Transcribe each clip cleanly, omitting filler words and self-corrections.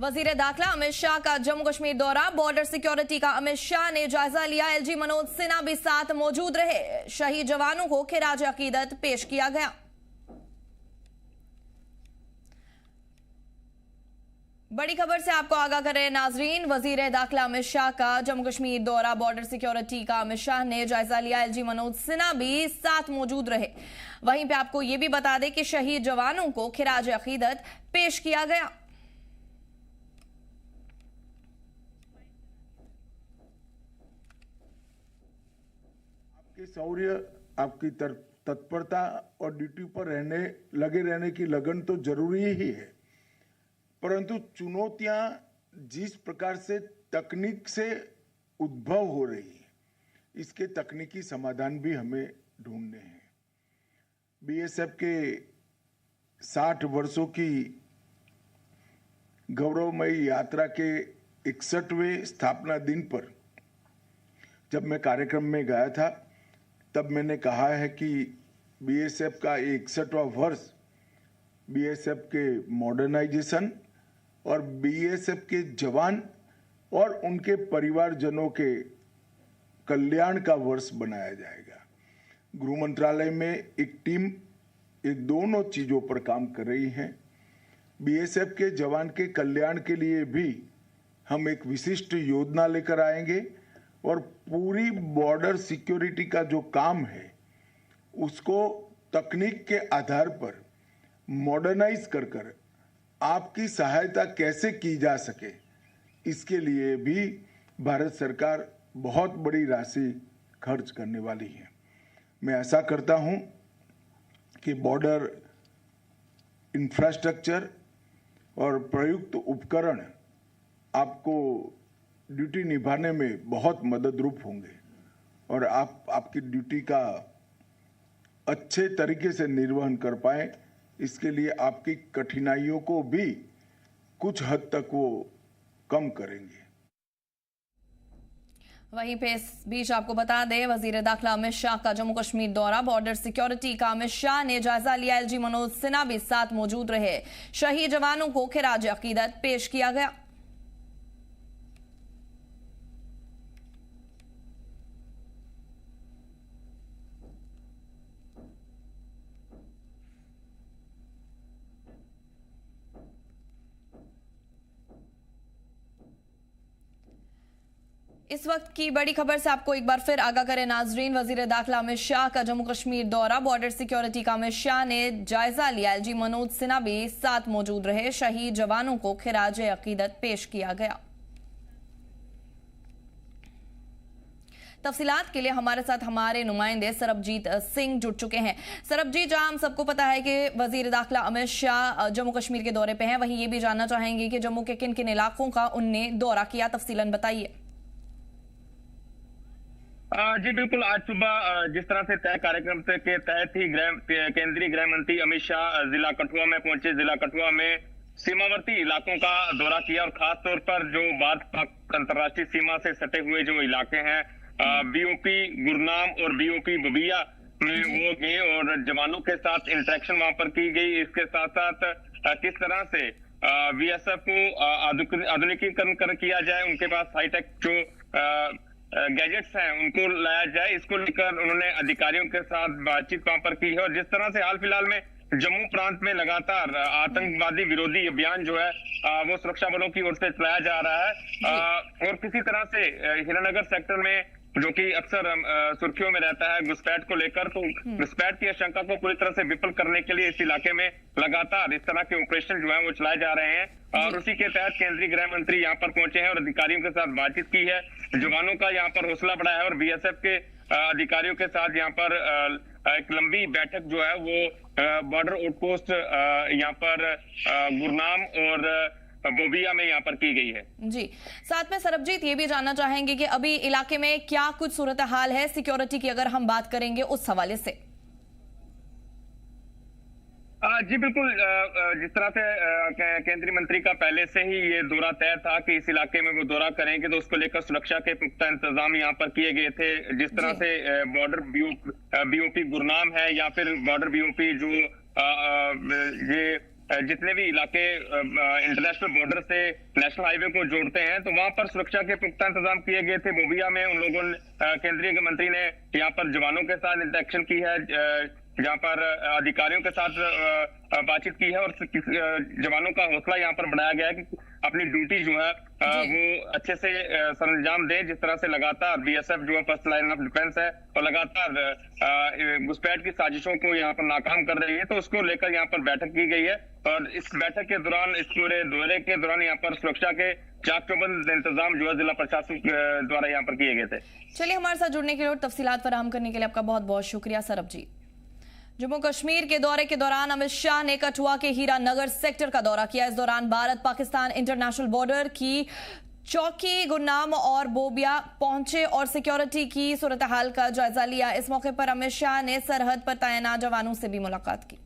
वजीर दाखिला अमित शाह का जम्मू कश्मीर दौरा, बॉर्डर सिक्योरिटी का अमित शाह ने जायजा लिया। एलजी मनोज सिन्हा भी साथ मौजूद रहे। शहीद जवानों को खिराज अकीदत पेश किया गया। बड़ी खबर से आपको आगाह करें नाजरीन, वजीर दाखिला अमित शाह का जम्मू कश्मीर दौरा, बॉर्डर सिक्योरिटी का अमित शाह ने जायजा लिया। एलजी मनोज सिन्हा भी साथ मौजूद रहे। वहीं पे आपको यह भी बता दें कि शहीद जवानों को खिराज अकीदत पेश किया गया। आपकी शौर्य, आपकी तत्परता और ड्यूटी पर लगे रहने की लगन तो जरूरी ही है, परंतु चुनौतियां जिस प्रकार से तकनीक से उद्भव हो रही है, इसके तकनीकी समाधान भी हमें ढूंढने हैं। बीएसएफ के 60 वर्षों की गौरवमयी यात्रा के 61वें स्थापना दिन पर जब मैं कार्यक्रम में गया था, तब मैंने कहा है कि बीएसएफ का 61वां वर्ष बीएसएफ के मॉडर्नाइजेशन और बीएसएफ के जवान और उनके परिवारजनों के कल्याण का वर्ष बनाया जाएगा। गृह मंत्रालय में एक टीम ये दोनों चीजों पर काम कर रही है। बीएसएफ के जवान के कल्याण के लिए भी हम एक विशिष्ट योजना लेकर आएंगे और पूरी बॉर्डर सिक्योरिटी का जो काम है उसको तकनीक के आधार पर मॉडर्नाइज कर आपकी सहायता कैसे की जा सके, इसके लिए भी भारत सरकार बहुत बड़ी राशि खर्च करने वाली है। मैं ऐसा करता हूं कि बॉर्डर इंफ्रास्ट्रक्चर और प्रयुक्त उपकरण आपको ड्यूटी निभाने में बहुत मददरूप होंगे और आपकी ड्यूटी का अच्छे तरीके से निर्वहन कर पाए, इसके लिए आपकी कठिनाइयों को भी कुछ हद तक वो कम करेंगे। वहीं पे इस बीच आपको बता दें, वजीर दाखिला अमित शाह का जम्मू कश्मीर दौरा, बॉर्डर सिक्योरिटी का अमित शाह ने जायजा लिया। एलजी मनोज सिन्हा भी साथ मौजूद रहे। शहीद जवानों को खिराज अकीदत पेश किया गया। इस वक्त की बड़ी खबर से आपको एक बार फिर आगाह करें नाजरीन, वजीर दाखिला अमित शाह का जम्मू कश्मीर दौरा, बॉर्डर सिक्योरिटी का अमित शाह ने जायजा लिया। एलजी मनोज सिन्हा भी साथ मौजूद रहे। शहीद जवानों को खिराज अकीदत पेश किया गया। तफसीलात के लिए हमारे साथ हमारे नुमाइंदे सरबजीत सिंह जुड़ चुके हैं। सरबजीत, जहां हम सबको पता है कि वजीर दाखिला अमित शाह जम्मू कश्मीर के दौरे पे हैं, वहीं ये भी जानना चाहेंगे कि जम्मू के किन किन इलाकों का उनने दौरा किया, तफसीलन बताइए। जी बिल्कुल, आज सुबह जिस तरह से तय कार्यक्रम के तहत ही केंद्रीय गृह मंत्री अमित शाह जिला कठुआ में पहुंचे। जिला कठुआ में सीमावर्ती इलाकों का दौरा किया और खास तौर पर जो भारत पाक अंतर्राष्ट्रीय सीमा से सटे हुए जो इलाके हैं, बीओपी गुरनाम और बीओपी बबिया में वो गए और जवानों के साथ इंटरेक्शन वहां पर की गई। इसके साथ साथ किस तरह से बीएसएफ को आधुनिकीकरण किया जाए, उनके पास हाईटेक जो गैजेट्स हैं उनको लाया जाए, इसको लेकर उन्होंने अधिकारियों के साथ बातचीत वहां पर की है। और जिस तरह से हाल फिलहाल में जम्मू प्रांत में लगातार आतंकवादी विरोधी अभियान जो है वो सुरक्षा बलों की ओर से चलाया जा रहा है और किसी तरह से हीरानगर सेक्टर में जो कि अक्सर सुर्खियों में रहता है घुसपैठ को लेकर, तो घुसपैठ की आशंका को पूरी तरह से विफल करने के लिए इस इलाके में लगातार इस तरह के ऑपरेशन जो है वो चलाए जा रहे हैं और उसी के तहत केंद्रीय गृह मंत्री यहाँ पर पहुंचे हैं और अधिकारियों के साथ बातचीत की है। जवानों का यहाँ पर हौसला बढ़ा है और बीएसएफ के अधिकारियों के साथ यहाँ पर एक लंबी बैठक जो है वो बॉर्डर आउटपोस्ट यहाँ पर गुरनाम और बोबिया में यहाँ पर की गई है। जी, साथ में सरबजीत ये भी जानना चाहेंगे कि अभी इलाके में क्या कुछ सूरत हाल है सिक्योरिटी की, अगर हम बात करेंगे उस हवाले से। जी बिल्कुल, जिस तरह से केंद्रीय मंत्री का पहले से ही ये दौरा तय था कि इस इलाके में वो दौरा करेंगे, तो उसको लेकर सुरक्षा के पुख्ता इंतजाम यहाँ पर किए गए थे। जिस तरह से बॉर्डर बीओपी गुरनाम है या फिर बॉर्डर बीओपी जो ये जितने भी इलाके इंटरनेशनल बॉर्डर से नेशनल हाईवे को जोड़ते हैं, तो वहां पर सुरक्षा के पुख्ता इंतजाम किए गए थे। बोबिया में उन लोगों ने, केंद्रीय मंत्री ने यहाँ पर जवानों के साथ इंटरेक्शन की है, जहाँ पर अधिकारियों के साथ बातचीत की है और जवानों का हौसला यहाँ पर बढ़ाया गया है कि अपनी ड्यूटी जो है वो अच्छे से सरंजाम दे। जिस तरह से लगातार बीएसएफ जो है फर्स्ट लाइन ऑफ डिफेंस है और लगातार घुसपैठ की साजिशों को यहाँ पर नाकाम कर रही है, तो उसको लेकर यहाँ पर बैठक की गई है। और इस बैठक के दौरान, इस पूरे दौरे के दौरान यहाँ पर सुरक्षा के चाक चौबंद इंतजाम जो है जिला प्रशासन द्वारा यहाँ पर किए गए थे। चलिए, हमारे साथ जुड़ने के लिए और तफसीलात फराहम करने के लिए आपका बहुत बहुत शुक्रिया सरबजीत। जम्मू कश्मीर के दौरे के दौरान अमित शाह ने कठुआ के हीरानगर सेक्टर का दौरा किया। इस दौरान भारत पाकिस्तान इंटरनेशनल बॉर्डर की चौकी गुरनाम और बोबिया पहुंचे और सिक्योरिटी की सूरत हाल का जायजा लिया। इस मौके पर अमित शाह ने सरहद पर तैनात जवानों से भी मुलाकात की।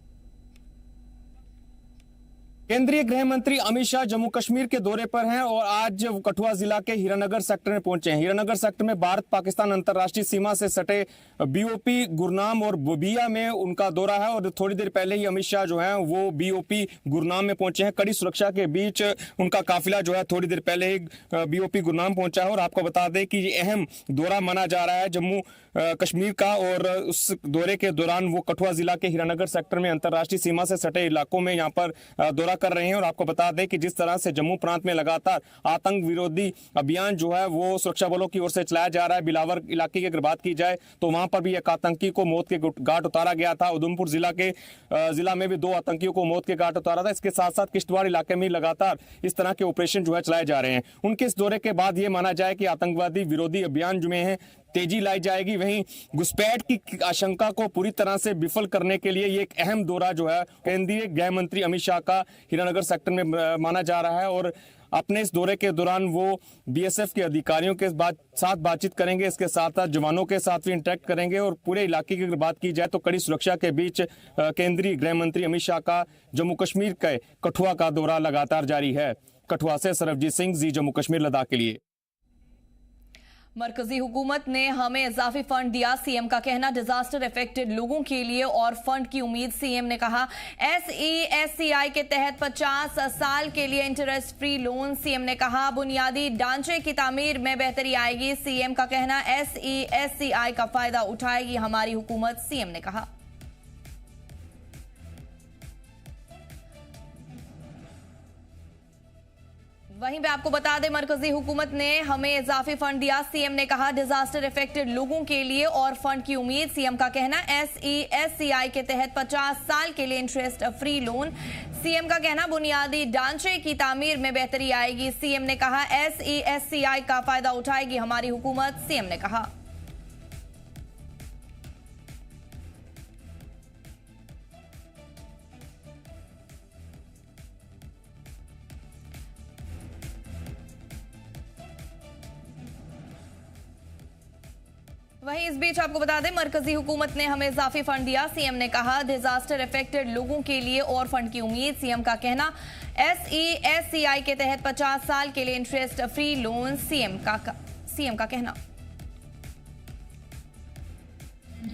केंद्रीय गृह मंत्री अमित शाह जम्मू कश्मीर के दौरे पर हैं और आज कठुआ जिला के हीरानगर सेक्टर में पहुंचे हैं। हीरानगर सेक्टर में भारत पाकिस्तान अंतर्राष्ट्रीय सीमा से सटे बीओपी गुरनाम और बोबिया में उनका दौरा है और थोड़ी देर पहले ही अमित शाह जो है वो बीओपी गुरनाम में पहुंचे हैं। कड़ी सुरक्षा के बीच उनका काफिला जो है थोड़ी देर पहले ही बीओपी गुरनाम पहुंचा है। और आपको बता दें कि ये अहम दौरा माना जा रहा है जम्मू कश्मीर का, और उस दौरे के दौरान वो कठुआ जिला के हीरानगर सेक्टर में अंतर्राष्ट्रीय सीमा से सटे इलाकों में यहाँ पर दौरा कर रहे हैं। और आपको बता दें कि जिस तरह से जम्मू प्रांत में लगातार आतंक विरोधी अभियान जो है वो सुरक्षा बलों की ओर से चलाया जा रहा है। बिलावर इलाके की अगर बात की जाए तो वहां पर भी एक आतंकी को मौत के घाट उतारा गया था। उधमपुर जिला में भी 2 आतंकियों को मौत के घाट उतारा था। इसके साथ साथ किश्तवाड़ इलाके में लगातार इस तरह के ऑपरेशन जो है चलाए जा रहे हैं। उनके इस दौरे के बाद ये माना जाए कि आतंकवादी विरोधी अभियान जो है तेजी लाई जाएगी। वहीं घुसपैठ की आशंका को पूरी तरह से विफल करने के लिए ये एक अहम दौरा जो है केंद्रीय गृह मंत्री अमित शाह का हीरानगर सेक्टर में माना जा रहा है। और अपने इस दौरे के दौरान वो बीएसएफ के अधिकारियों के साथ बातचीत करेंगे, इसके साथ साथ जवानों के साथ भी इंटरेक्ट करेंगे। और पूरे इलाके की अगर बात की जाए तो कड़ी सुरक्षा के बीच केंद्रीय गृह मंत्री अमित शाह का जम्मू कश्मीर के कठुआ का दौरा लगातार जारी है। कठुआ से सरबजीत सिंह, जी जम्मू कश्मीर लद्दाख के लिए। मरकजी हुकूमत ने हमें इजाफी फंड दिया, सीएम का कहना। डिजास्टर इफेक्टेड लोगों के लिए और फंड की उम्मीद, सीएम ने कहा। SESCI के तहत 50 साल के लिए इंटरेस्ट फ्री लोन, सीएम ने कहा। बुनियादी ढांचे की तामीर में बेहतरी आएगी, सीएम का कहना। SESCI का फायदा उठाएगी हमारी हुकूमत, सीएम ने कहा। वहीं पे आपको बता दें, मरकजी हुकूमत ने हमें इजाफी फंड दिया, सीएम ने कहा। डिजास्टर इफेक्टेड लोगों के लिए और फंड की उम्मीद, सीएम का कहना। SESCI के तहत 50 साल के लिए इंटरेस्ट फ्री लोन, सीएम का कहना। बुनियादी ढांचे की तामीर में बेहतरी आएगी, सीएम ने कहा। SESCI का फायदा उठाएगी हमारी हुकूमत, सीएम ने कहा। वहीं इस बीच आपको बता दें, मरकजी हुकूमत ने हमें इजाफी फंड दिया, सीएम ने कहा। डिजास्टर इफेक्टेड लोगों के लिए और फंड की उम्मीद, सीएम का कहना। SESCI के तहत 50 साल के लिए इंटरेस्ट फ्री लोन, सीएम का कहना।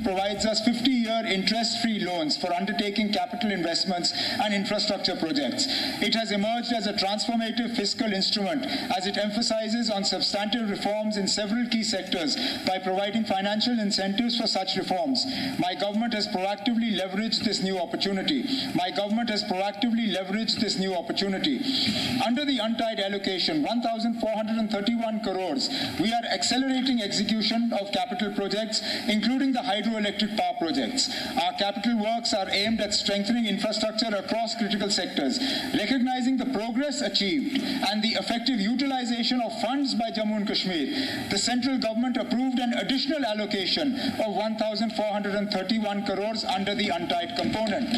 Provides us 50-year interest-free loans for undertaking capital investments and infrastructure projects. It has emerged as a transformative fiscal instrument as it emphasizes on substantive reforms in several key sectors by providing financial incentives for such reforms. My government has proactively leveraged this new opportunity. Under the untied allocation, 1,431 crores, we are accelerating execution of capital projects, including the hydroelectric power projects. Our capital works are aimed at strengthening infrastructure across critical sectors. Recognizing the progress achieved and the effective utilization of funds by Jammu and Kashmir, the central government approved an additional allocation of 1,431 crores under the untied component.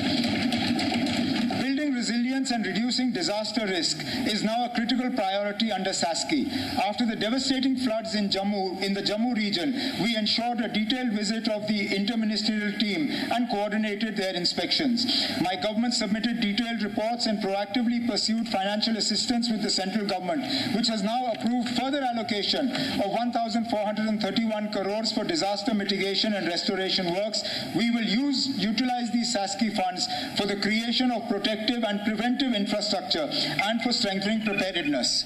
Building resilience Preparedness and reducing disaster risk is now a critical priority under SASCI. After the devastating floods in the Jammu region, we ensured a detailed visit of the interministerial team and coordinated their inspections. My government submitted detailed reports and proactively pursued financial assistance with the central government, which has now approved further allocation of 1,431 crores for disaster mitigation and restoration works. We will utilize these SASCI funds for the creation of protective and preventive infrastructure and for strengthening preparedness.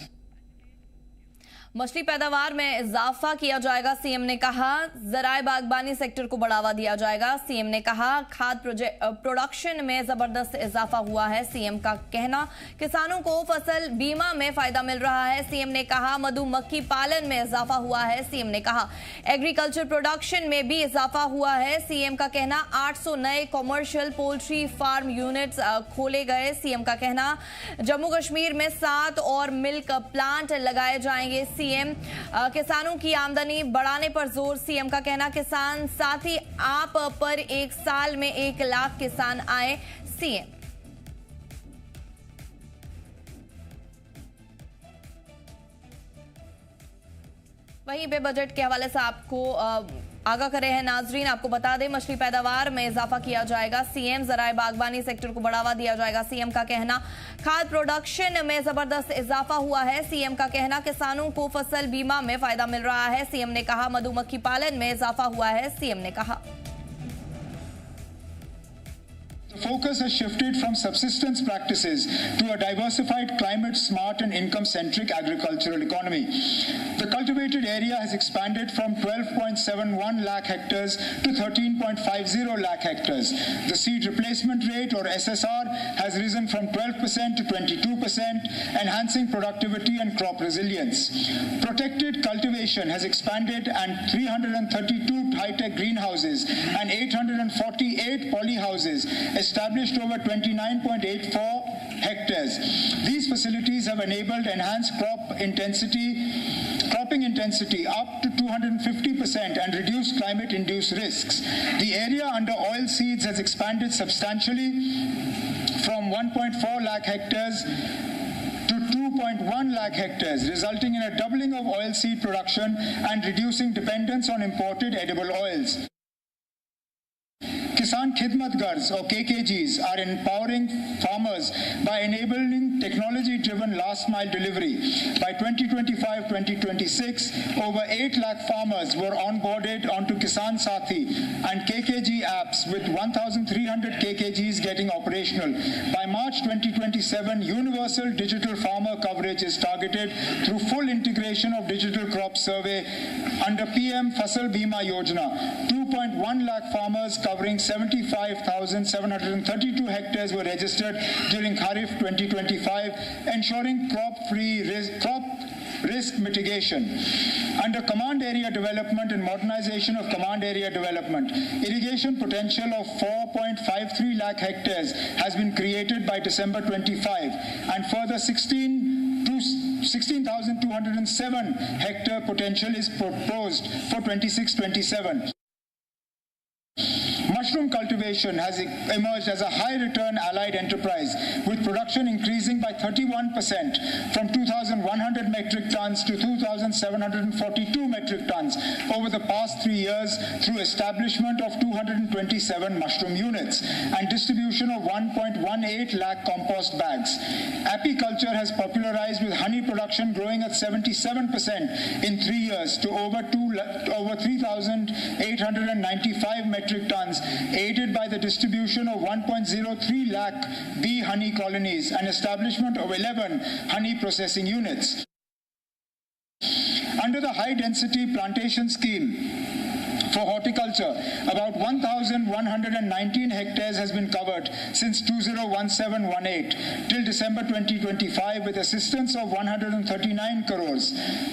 मछली पैदावार में इजाफा किया जाएगा, CM ने कहा। ज़राए बागबानी सेक्टर को बढ़ावा दिया जाएगा, सीएम ने कहा। खाद प्रोडक्शन में जबरदस्त इजाफा हुआ है, सीएम का कहना। किसानों को फसल बीमा में फायदा मिल रहा है, सीएम ने कहा। मधुमक्खी पालन में इजाफा हुआ है, सीएम ने कहा। एग्रीकल्चर प्रोडक्शन में भी इजाफा हुआ है, सीएम का कहना। 800 नए कॉमर्शियल पोल्ट्री फार्म यूनिट्स खोले गए, सीएम का कहना। जम्मू कश्मीर में 7 और मिल्क प्लांट लगाए जाएंगे, सीएम। किसानों की आमदनी बढ़ाने पर जोर, सीएम का कहना। किसान साथी आप पर 1 साल में 1 लाख किसान आए, सीएम। वहीं पे बजट के हवाले से आपको आगाह करे हैं नाजरीन। आपको बता दें, मछली पैदावार में इजाफा किया जाएगा, सीएम। ज़राए बागबानी सेक्टर को बढ़ावा दिया जाएगा, सीएम का कहना। खाद प्रोडक्शन में जबरदस्त इजाफा हुआ है, सीएम का कहना। किसानों को फसल बीमा में फायदा मिल रहा है, सीएम ने कहा। मधुमक्खी पालन में इजाफा हुआ है, सीएम ने कहा। The focus has shifted from subsistence practices to a diversified, climate-smart and income-centric agricultural economy. The cultivated area has expanded from 12.71 lakh hectares to 13.50 lakh hectares. The seed replacement rate, or SSR, has risen from 12% to 22%, enhancing productivity and crop resilience. Protected cultivation has expanded, and 332 high-tech greenhouses and 848 polyhouses established over 29.84 hectares. These facilities have enabled enhanced cropping intensity up to 250% and reduced climate-induced risks. The area under oil seeds has expanded substantially from 1.4 lakh hectares to 2.1 lakh hectares, resulting in a doubling of oilseed production and reducing dependence on imported edible oils. Kisan Khidmat Gars, or KKGs, are empowering farmers by enabling technology-driven last-mile delivery. By 2025-2026, over 8 lakh farmers were onboarded onto Kisan Sathi and KKG apps, with 1,300 KKGs getting operational. By March 2027, universal digital farmer coverage is targeted through full integration of digital crop survey under PM Fasal Bima Yojana. 2.1 lakh farmers covering 75,732 hectares were registered during Kharif 2025, ensuring crop risk mitigation. Under Command Area Development and Modernization of Command Area Development, irrigation potential of 4.53 lakh hectares has been created by December 25, and further 16,207 hectare potential is proposed for 26-27. Mushroom cultivation has emerged as a high-return allied enterprise, with production increasing by 31% from 2,100 metric tons to 2,742 metric tons over the past 3 years through establishment of 227 mushroom units and distribution of 1.18 lakh compost bags. Apiculture has popularized, with honey production growing at 77% in 3 years to over 3,895 metric tons, aided by the distribution of 1.03 lakh bee honey colonies and establishment of 11 honey processing units. Under the High Density Plantation Scheme for horticulture, about 1,119 hectares has been covered since 2017-18 till December 2025, with assistance of 139 crores.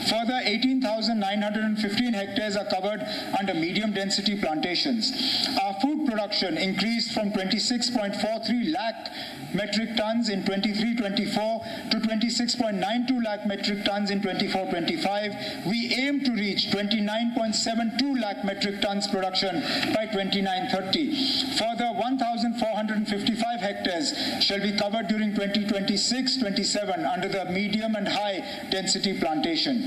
Further, 18,915 hectares are covered under medium density plantations. Our food production increased from 26.43 lakh metric tons in 23-24 to 26.92 lakh metric tons in 24-25. We aim to reach 29.72 lakh metric metric tons production by 29-30. Further, 1,455 hectares shall be covered during 2026-27 under the medium and high density plantation.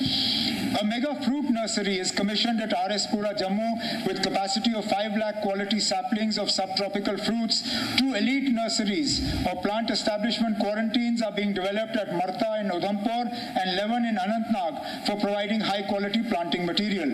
A mega fruit nursery is commissioned at RS Pura, Jammu with capacity of 5 lakh quality saplings of subtropical fruits. 2 elite nurseries or plant establishment quarantines are being developed at Marta in Udhampur and 11 in Anantnag for providing high quality planting material.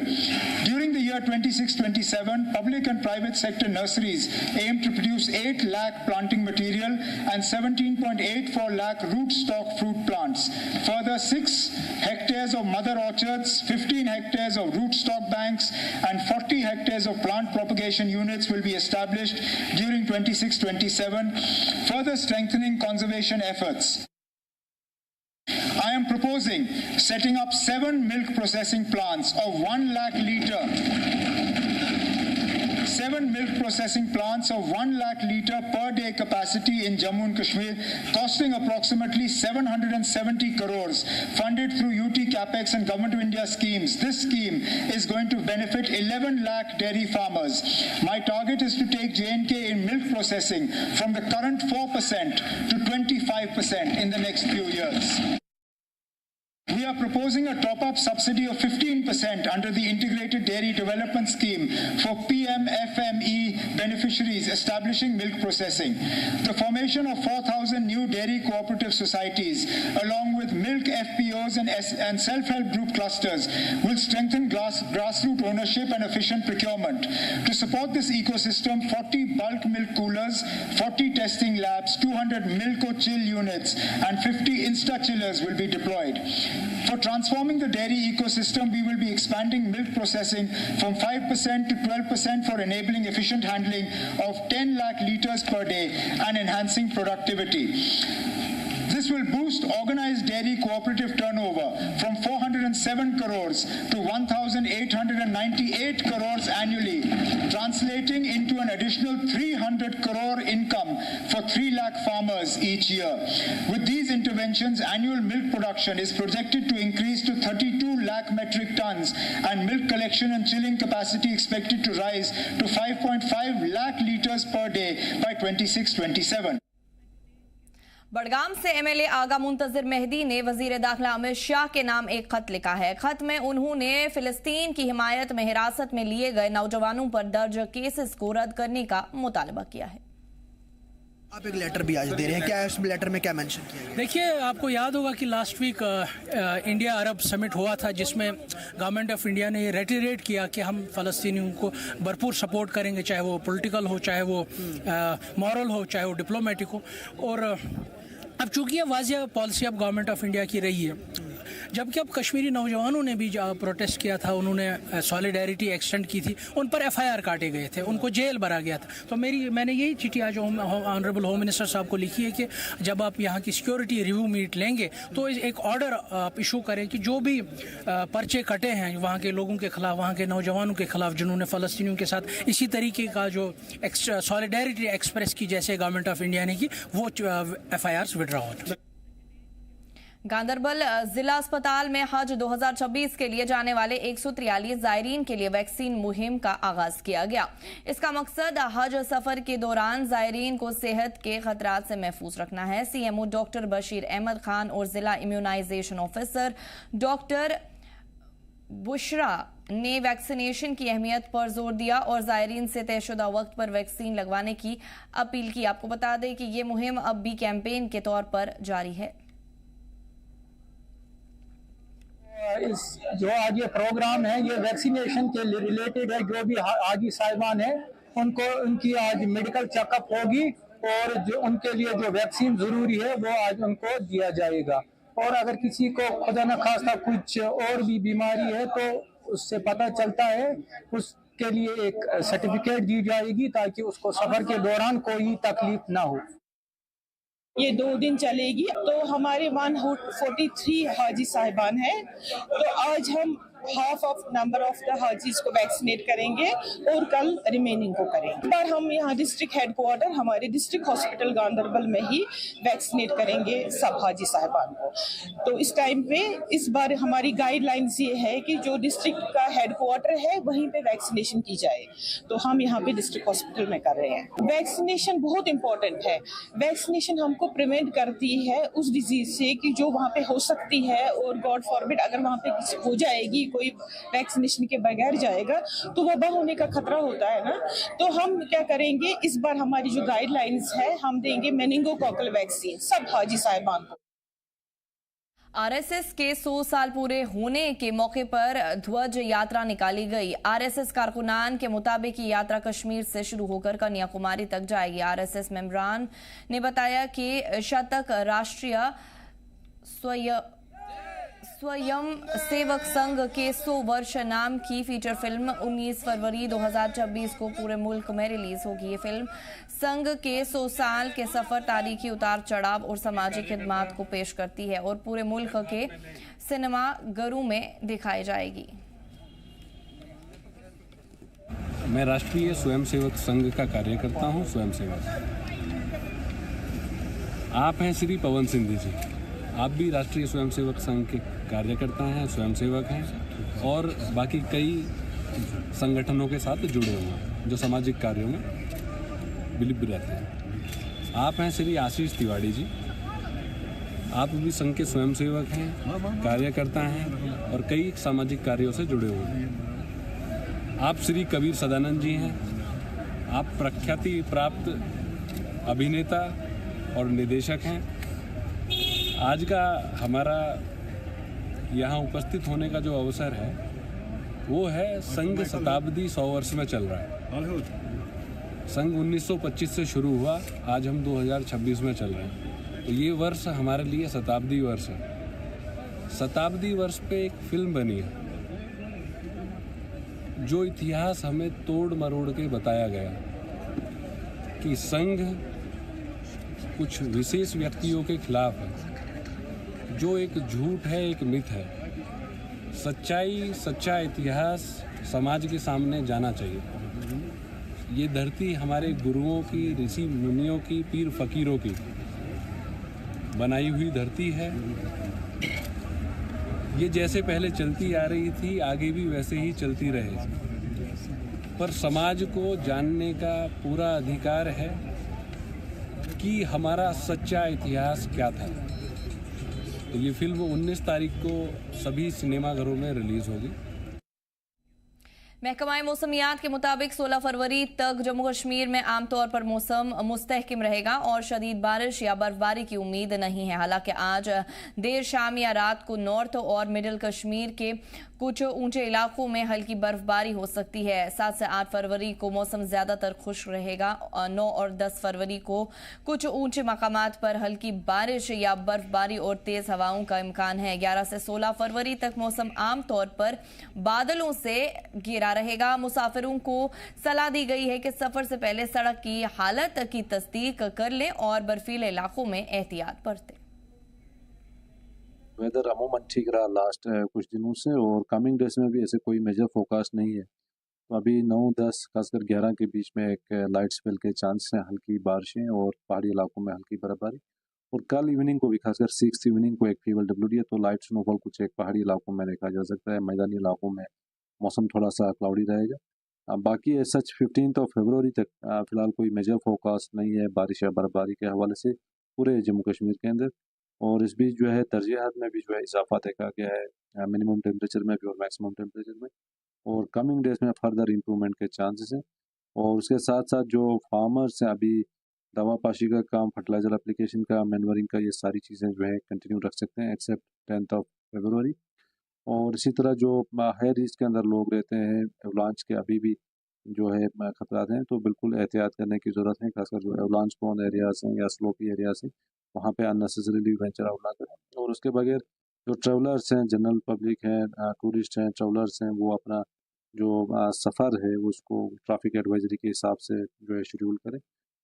During the year 26-27, public and private sector nurseries aim to produce 8 lakh planting material and 17.84 lakh rootstock fruit plants. Further, 6 hectares of mother orchards, 15 hectares of rootstock banks and 40 hectares of plant propagation units will be established during 26-27, further strengthening conservation efforts. I am proposing setting up 7 milk processing plants of 1 lakh litre. 7 milk processing plants of 1 lakh litre per day capacity in Jammu and Kashmir, costing approximately 770 crores, funded through UT Capex and Government of India schemes. This scheme is going to benefit 11 lakh dairy farmers. My target is to take J&K in milk processing from the current 4% to 25% in the next few years. We are proposing a top-up subsidy of 15% under the Integrated Dairy Development Scheme for PMFME beneficiaries establishing milk processing. The formation of 4,000 new dairy cooperative societies, along with milk FPOs and self-help group clusters, will strengthen grassroots ownership and efficient procurement. To support this ecosystem, 40 bulk milk coolers, 40 testing labs, 200 Milko-Chill units, and 50 Insta-Chillers will be deployed. For transforming the dairy ecosystem, we will be expanding milk processing from 5% to 12% for enabling efficient handling of 10 lakh litres per day and enhancing productivity. This will boost organized dairy cooperative turnover from 407 crores to 1,898 crores annually, translating into an additional 300 crore income for 3 lakh farmers each year. With these interventions, annual milk production is projected to increase to 32 lakh metric tons and milk collection and chilling capacity expected to rise to 5.5 lakh litres per day by 26-27. Budgam से MLA आगा मुंतजिर मेहदी ने वजीर दाखिला अमित शाह के नाम एक खत लिखा है। खत में उन्होंने फिलिस्तीन की हिमायत में हिरासत में लिए गए नौजवानों पर दर्ज केसेस को रद्द करने का मुतालबा किया है। आप एक लेटर भी आज दे रहे हैं, क्या है उस लेटर में क्या मेंशन किया गया? देखिए, आपको याद होगा कि लास्ट वीक इंडिया अरब समिट हुआ था, जिसमें गवर्नमेंट ऑफ इंडिया ने रेटिरेट किया कि हम फ़लस्तीनियों को भरपूर सपोर्ट करेंगे, चाहे वो पॉलिटिकल हो, चाहे वो मॉरल हो, चाहे वो डिप्लोमेटिक हो। और अब चूंकि ये वाज़िया पॉलिसी अब गवर्नमेंट ऑफ इंडिया की रही है, जबकि अब कश्मीरी नौजवानों ने भी प्रोटेस्ट किया था, उन्होंने सॉलिडेरिटी एक्सटेंड की थी, उन पर एफआईआर काटे गए थे, उनको जेल भरा गया था। तो मैंने यही चिट्ठी आज ऑनरेबल होम मिनिस्टर साहब को लिखी है कि जब आप यहाँ की सिक्योरिटी रिव्यू मीट लेंगे तो एक ऑर्डर आप इशू करें कि जो भी पर्चे कटे हैं वहाँ के लोगों के खिलाफ, वहाँ के नौजवानों के खिलाफ जिन्होंने फ़लस्तीनियों के साथ इसी तरीके का जो सॉलिडेरिटी एक्सप्रेस की जैसे गवर्नमेंट ऑफ इंडिया ने की, वो एफआईआर विड्रॉ हो। गांदरबल जिला अस्पताल में हज 2026 के लिए जाने वाले 143 जायरीन के लिए वैक्सीन मुहिम का आगाज किया गया। इसका मकसद हज सफर के दौरान जायरीन को सेहत के खतरात से महफूज रखना है। सीएमओ डॉक्टर बशीर अहमद खान और जिला इम्यूनाइजेशन ऑफिसर डॉक्टर बुशरा ने वैक्सीनेशन की अहमियत पर जोर दिया और जायरीन से तयशुदा वक्त पर वैक्सीन लगवाने की अपील की। आपको बता दें कि ये मुहिम अब भी कैंपेन के तौर पर जारी है। जो आज ये प्रोग्राम है, ये वैक्सीनेशन के रिलेटेड है। जो भी हाजी साहिबान है उनको उनकी आज मेडिकल चेकअप होगी और जो उनके लिए जो वैक्सीन ज़रूरी है वो आज उनको दिया जाएगा। और अगर किसी को खुदा न खास्ता कुछ और भी बीमारी है तो उससे पता चलता है, उसके लिए एक सर्टिफिकेट दी जाएगी ताकि उसको सफ़र के दौरान कोई तकलीफ ना हो। ये 2 दिन चलेगी। तो हमारे 143 हाजी साहिबान हैं। तो आज हम half of number of the हाजीज को वैक्सीनेट करेंगे और कल रिमेनिंग को करेंगे। पर हम यहाँ डिस्ट्रिक्ट हेडक्वार्टर हमारे डिस्ट्रिक्ट हॉस्पिटल गांधरबल में ही वैक्सीनेट करेंगे सब हाजी साहिबान को। तो इस टाइम पे इस बार हमारी गाइडलाइंस ये है कि जो डिस्ट्रिक्ट का हेडक्वार्टर है वहीं पे वैक्सीनेशन की जाए, तो हम यहाँ पे डिस्ट्रिक्ट हॉस्पिटल में कर रहे हैं। वैक्सीनेशन बहुत इंपॉर्टेंट है। वैक्सीनेशन हमको प्रिवेंट करती है उस डिजीज से कि जो वहाँ पे हो सकती है, और गॉड फॉरबिड अगर वहाँ पे किसी हो जाएगी, कोई वैक्सीनेशन के बगैर जाएगा तो वबा होने का खतरा होता है ना। तो हम क्या करेंगे, इस बार हमारी जो गाइडलाइंस है हम देंगे मेनिंगोकोकल वैक्सीन सब हाजी साहिबान को। आरएसएस के 100 साल पूरे होने के मौके पर ध्वज यात्रा निकाली गई। आरएसएस कारकुनान के मुताबिक ये यात्रा कश्मीर से शुरू होकर कन्याकुमारी तक जाएगी। आरएसएस मेंबरान ने बताया कि शतक राष्ट्रीय स्वयं सेवक संघ के 100 वर्ष नाम की फीचर फिल्म 19 फरवरी 2026 को पूरे मुल्क में रिलीज होगी। ये फिल्म संघ के 100 साल के सफर, तारीखी उतार चढ़ाव और सामाजिक खिदमात को पेश करती है और पूरे मुल्क के सिनेमाघरों में दिखाई जाएगी। मैं राष्ट्रीय स्वयंसेवक संघ का कार्यकर्ता हूं, स्वयंसेवक। आप हैं श्री पवन सिंधु जी, आप भी राष्ट्रीय स्वयंसेवक संघ के कार्यकर्ता हैं, स्वयंसेवक हैं और बाकी कई संगठनों के साथ जुड़े हुए हैं जो सामाजिक कार्यों में विलिप्त रहते हैं। आप हैं श्री आशीष तिवारी जी, आप भी संघ के स्वयंसेवक हैं, कार्यकर्ता हैं और कई सामाजिक कार्यों से जुड़े हुए हैं। आप श्री कबीर सदानंद जी हैं, आप प्रख्याति प्राप्त अभिनेता और निदेशक हैं। आज का हमारा यहाँ उपस्थित होने का जो अवसर है वो है संघ शताब्दी 100 वर्ष में चल रहा है। संघ 1925 से शुरू हुआ, आज हम 2026 में चल रहे हैं, तो ये वर्ष हमारे लिए शताब्दी वर्ष है। शताब्दी वर्ष पे एक फिल्म बनी है जो इतिहास हमें तोड़ मरोड़ के बताया गया कि संघ कुछ विशेष व्यक्तियों के खिलाफ है, जो एक झूठ है, एक मिथ है। सच्चाई, सच्चा इतिहास समाज के सामने जाना चाहिए। ये धरती हमारे गुरुओं की, ऋषि मुनियों की, पीर फकीरों की बनाई हुई धरती है। ये जैसे पहले चलती आ रही थी, आगे भी वैसे ही चलती रहे, पर समाज को जानने का पूरा अधिकार है कि हमारा सच्चा इतिहास क्या था। तो ये फिल्म 19 तारीख को सभी सिनेमाघरों में रिलीज होगी। महकमा मौसमियात के मुताबिक 16 फरवरी तक जम्मू कश्मीर में आमतौर पर मौसम मुस्तहकम रहेगा और शदीद बारिश या बर्फबारी की उम्मीद नहीं है। हालांकि आज देर शाम या रात को नॉर्थ और मिडिल कश्मीर के कुछ ऊंचे इलाकों में हल्की बर्फबारी हो सकती है। 7 से 8 फरवरी को मौसम ज्यादातर खुश्क रहेगा। 9 और 10 फरवरी को कुछ ऊंचे मकामात पर हल्की बारिश या बर्फबारी और तेज हवाओं का इम्कान है। 11 से 16 फरवरी तक मौसम आमतौर पर बादलों से घिरा रहेगा। मुसाफिरों को सलाह दी गई है कि सफर से पहले सड़क की हालत की तस्दीक कर लें और बर्फीले इलाकों में एहतियात बरतें। वेदर अमूमन ठीक रहा लास्ट कुछ दिनों से, और कमिंग डेज में भी ऐसे कोई मेजर फोकास्ट नहीं है। तो अभी 9, 10 खासकर 11 के बीच में एक लाइट स्पेल के चांस हैं, हल्की बारिशें और पहाड़ी इलाकों में हल्की बर्फबारी। और कल इवनिंग को भी खासकर 6 इवनिंग को एक फीवर WD है, तो लाइट स्नोफॉल कुछ एक पहाड़ी इलाकों में देखा जा सकता है। मैदानी इलाकों में मौसम थोड़ा सा क्लाउडी रहेगा। बाकी सच 15 फरवरी तक फिलहाल कोई मेजर फोकास्ट नहीं है बारिश या बर्फबारी के हवाले से पूरे जम्मू कश्मीर के अंदर। और इस बीच जो है दर्जात में भी जो है इजाफा देखा गया है, मिनिमम टेम्परेचर में भी और मैक्सिमम टेम्परेचर में, और कमिंग डेज में फर्दर इम्प्रूवमेंट के चांसेस हैं। और उसके साथ साथ जो फार्मर्स हैं अभी दवा पाशी का काम, फर्टिलाइजर एप्लीकेशन का, मैनवरिंग का, ये सारी चीज़ें जो है कंटिन्यू रख सकते हैं एक्सेप्ट 10 फरवरी। और इसी तरह जो हाई रिस्क के अंदर लोग रहते हैं, एवलांच के अभी भी जो है खतरात हैं, तो बिल्कुल एहतियात करने की ज़रूरत है। खासकर जो एवलांच प्रोन एरियाज हैं या स्लोपी एरियाज हैं, वहाँ पे अननेसेसरीली वेंचर आउट ना करें। और उसके बगैर जो ट्रेवलर्स हैं, जनरल पब्लिक हैं, टूरिस्ट हैं, ट्रेवलर्स हैं, वो अपना जो सफ़र है उसको ट्रैफिक एडवाइजरी के हिसाब से जो है शेड्यूल करें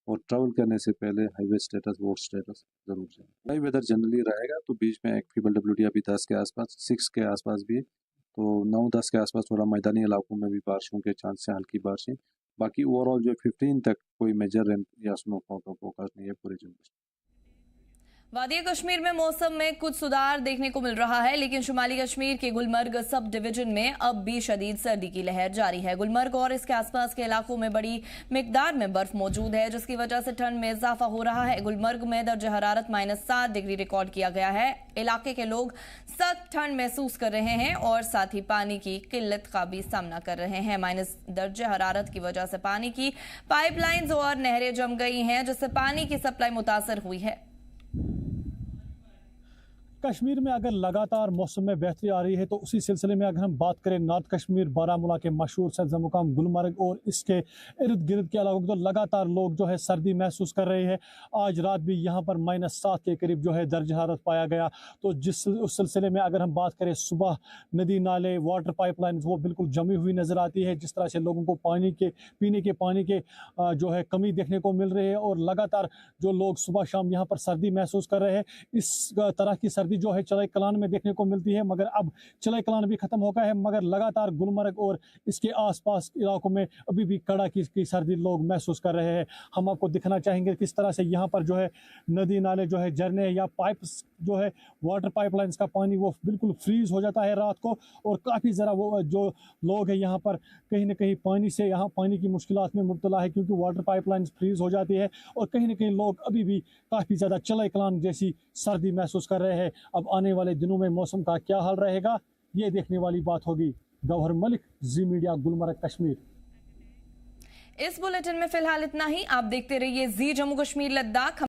और ट्रैवल करने से पहले हाईवे स्टेटस, रोड स्टेटस जरूर जाए। हाई वेदर जनरली रहेगा, तो बीच में एक फीवर WD अभी 10 के आसपास, 6 के आसपास भी है, तो 9-10 के आसपास थोड़ा मैदानी इलाकों में भी बारिशों के चांस हैं, हल्की बारिशें। बाकी ओवरऑल जो 15 तक कोई मेजर रेन या स्नोफॉल का फोकास नहीं है पूरे जम्मू कश्मीर। वादी कश्मीर में मौसम में कुछ सुधार देखने को मिल रहा है, लेकिन शुमाली कश्मीर के गुलमर्ग सब डिवीजन में अब भी शदीद सर्दी की लहर जारी है। गुलमर्ग और इसके आसपास के इलाकों में बड़ी मिकदार में बर्फ मौजूद है, जिसकी वजह से ठंड में इजाफा हो रहा है। गुलमर्ग में दर्जा हरारत -7 डिग्री रिकॉर्ड किया गया है। इलाके के लोग सख्त ठंड महसूस कर रहे हैं और साथ ही पानी की किल्लत का भी सामना कर रहे हैं। माइनस दर्जा हरारत की वजह से पानी की पाइपलाइंस और नहरें जम गई हैं, जिससे पानी की सप्लाई मुतासर हुई है। कश्मीर में अगर लगातार मौसम में बेहतरी आ रही है तो उसी सिलसिले में अगर हम बात करें नॉर्थ कश्मीर बारामूला के मशहूर सब्ज़ा मुकाम गुलमर्ग और इसके इर्द गिर्द के इलाकों में तो लगातार लोग जो है सर्दी महसूस कर रहे हैं। आज रात भी यहाँ पर -7 के करीब जो है दर्ज हरारत पाया गया। तो उस सिलसिले में अगर हम बात करें सुबह नदी नाले वाटर पाइपलाइन वो बिल्कुल जमी हुई नज़र आती है, जिस तरह से लोगों को पीने के पानी के जो है कमी देखने को मिल रही है। और लगातार जो लोग सुबह शाम यहाँ पर सर्दी महसूस कर रहे हैं, इस तरह की सर्दी जो है चलाई कलान में देखने को मिलती है, मगर अब चलाई कलान भी खत्म हो गया है, मगर लगातार गुलमर्ग और इसके आसपास इलाकों में अभी भी कड़ाके की सर्दी लोग महसूस कर रहे हैं। हम आपको दिखाना चाहेंगे किस तरह से यहाँ पर जो है नदी नाले जो है झरने या पाइप्स जो है वाटर पाइपलाइंस का पानी वो बिल्कुल फ्रीज हो जाता है रात को। और काफ़ी ज़रा वो जो लोग हैं यहाँ पर कहीं ना कहीं पानी की मुश्किलात में मुब्तला है, क्योंकि वाटर पाइपलाइंस फ्रीज हो जाती है और कहीं ना कहीं लोग अभी भी काफ़ी ज़्यादा चलाई कलान जैसी सर्दी महसूस कर रहे हैं। अब आने वाले दिनों में मौसम का क्या हाल रहेगा, ये देखने वाली बात होगी। गौहर मलिक, जी मीडिया, गुलमर्ग, कश्मीर। इस बुलेटिन में फिलहाल इतना ही। आप देखते रहिए जी जम्मू कश्मीर लद्दाख।